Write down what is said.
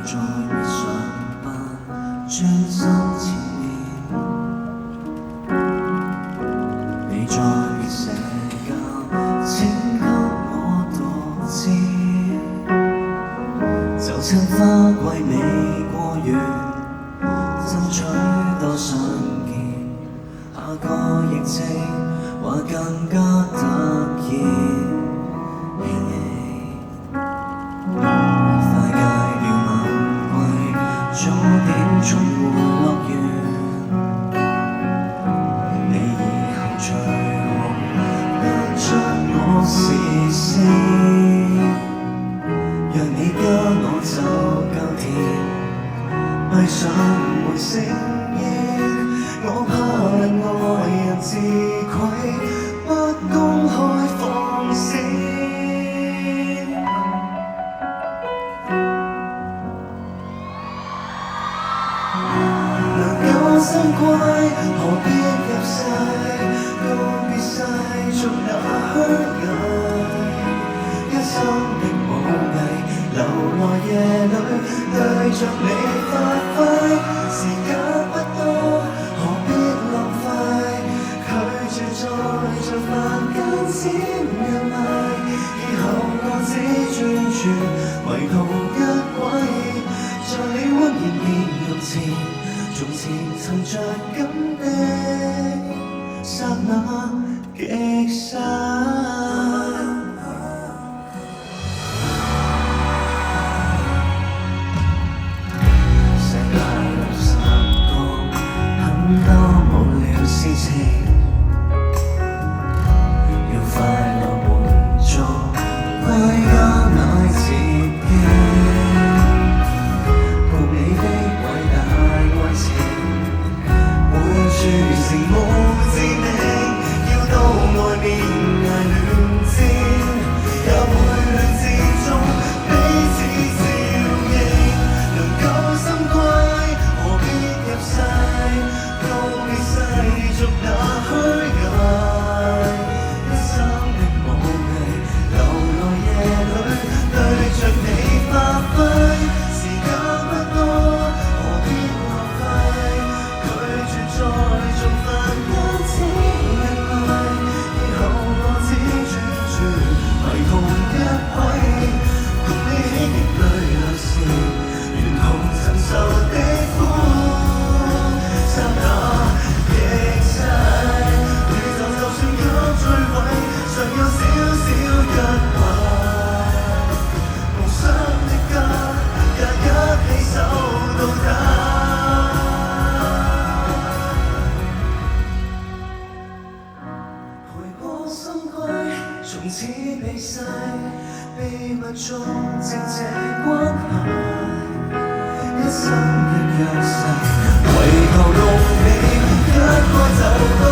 再別上班，專心前面。你再別社交，請給我獨知。就趁花季未過完，爭取多相見。下個疫情或更加突然。快戒了晚歸，早點重回樂園。你以後最好不將我視線，讓你跟我走夠甜，閉上門食煙。我怕令外人自愧，不公開放肆。心歸何必入世，告別世俗那虛偽，一生的武藝，流來夜裏對着你發揮。時間不多，何必浪費，拒絕再像凡間閃人迷。以後我只專注為同一位，在你溫然面容前。從前曾着緊的剎那極細，世界60個很多無聊事情，要快樂滿足，歸家買自己。住成無致命，要到外面捱亂戰，也會亂戰中彼此照應。能夠心歸，何必入世，告別世俗那虛偽。一生的武藝，流來夜裏對着你發揮。時間不多，何必浪費，拒絕再做凡間小人迷。以後我只專注為同一位，共你喜極淚流時，沿途承受的苦，剎那極細。宇宙就算給摧毀，尚有少少一位。夢想的家，也一起守到底。從此避世，秘密中靜這關係，一生的約誓，為求共你一開就到。